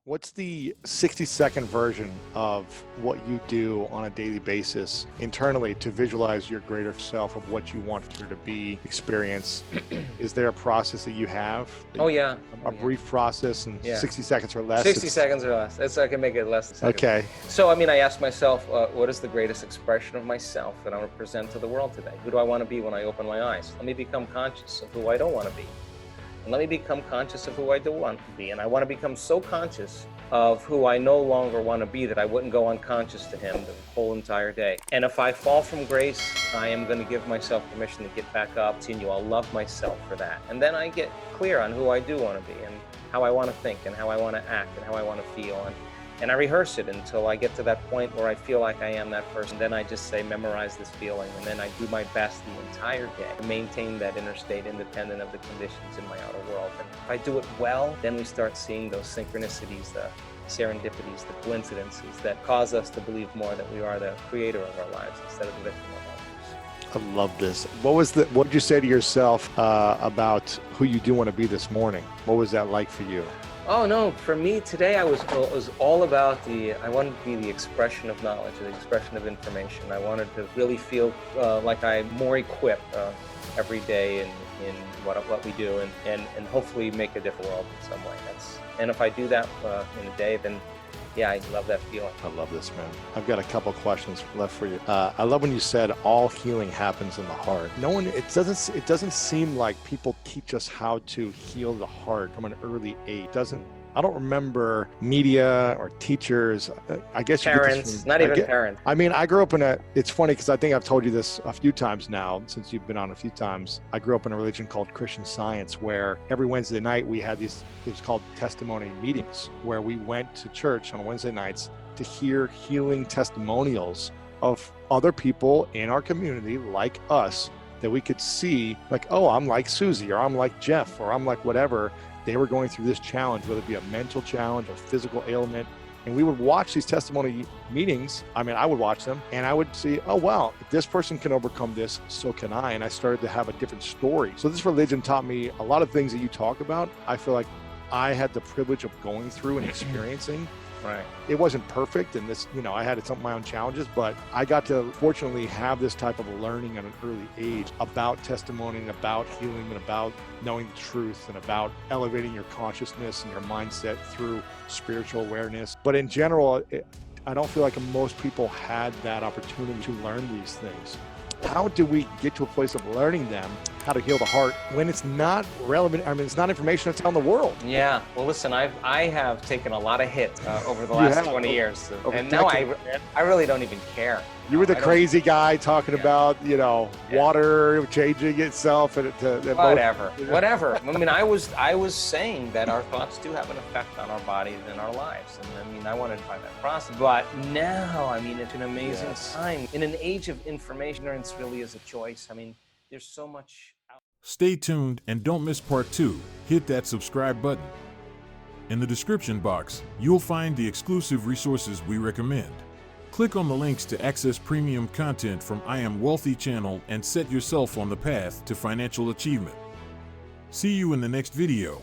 What's the 60-second version of what you do on a daily basis internally to visualize your greater self of what you want there to be, experience? Is there a process that you have? Oh, yeah. A brief process in 60 seconds or less? 60 seconds or less. That's, I can make it less than seconds. Okay. So, I mean, I ask myself, what is the greatest expression of myself that I want to present to the world today? Who do I want to be when I open my eyes? Let me become conscious of who I don't want to be. And let me become conscious of who I do want to be. And I want to become so conscious of who I no longer want to be that I wouldn't go unconscious to him the whole entire day. And if I fall from grace, I am going to give myself permission to get back up, continue. I'll love myself for that. And then I get clear on who I do want to be and how I want to think and how I want to act and how I want to feel. And I rehearse it until I get to that point where I feel like I am that person. Then I just say, memorize this feeling, and then I do my best the entire day to maintain that inner state independent of the conditions in my outer world. And if I do it well, then we start seeing those synchronicities, the serendipities, the coincidences that cause us to believe more that we are the creator of our lives instead of the victim of our lives. I love this. What did you say to yourself about who you do want to be this morning? What was that like for you? Oh no, for me today it was all about I wanted to be the expression of knowledge, the expression of information. I wanted to really feel like I'm more equipped every day in what we do and hopefully make a different world in some way. And if I do that in a day, then yeah, I love that feeling. I love this, man. I've got a couple questions left for you. I love when you said all healing happens in the heart. It doesn't seem like people teach us how to heal the heart from an early age. I don't remember media or teachers. I guess parents, not even parents. I mean, I grew up it's funny because I think I've told you this a few times now, since you've been on a few times. I grew up in a religion called Christian Science, where every Wednesday night we had it was called testimony meetings, where we went to church on Wednesday nights to hear healing testimonials of other people in our community like us that we could see, like, oh, I'm like Susie, or I'm like Jeff, or I'm like whatever. They were going through this challenge, whether it be a mental challenge or physical ailment. And we would watch these testimony meetings. I mean, I would watch them and I would see, oh, wow, if this person can overcome this, so can I. And I started to have a different story. So this religion taught me a lot of things that you talk about. I feel like I had the privilege of going through and experiencing. Right. It wasn't perfect, and I had some of my own challenges, but I got to fortunately have this type of learning at an early age about testimony and about healing and about knowing the truth and about elevating your consciousness and your mindset through spiritual awareness. But in general, I don't feel like most people had that opportunity to learn these things. How do we get to a place of learning them, how to heal the heart, when it's not relevant? I mean, it's not information that's out in the world. Yeah. Well, listen, I have taken a lot of hits over the last 20 years. And now I really don't even care. You were the crazy guy talking about, water changing itself and whatever. I mean, I was saying that our thoughts do have an effect on our bodies and our lives. And I mean, I wanted to find that process. But now, I mean, it's an amazing time. In an age of information, ignorance really is a choice. I mean, there's so much out. Stay tuned and don't miss part 2. Hit that subscribe button. In the description box, you'll find the exclusive resources we recommend. Click on the links to access premium content from I Am Wealthy channel and set yourself on the path to financial achievement. See you in the next video.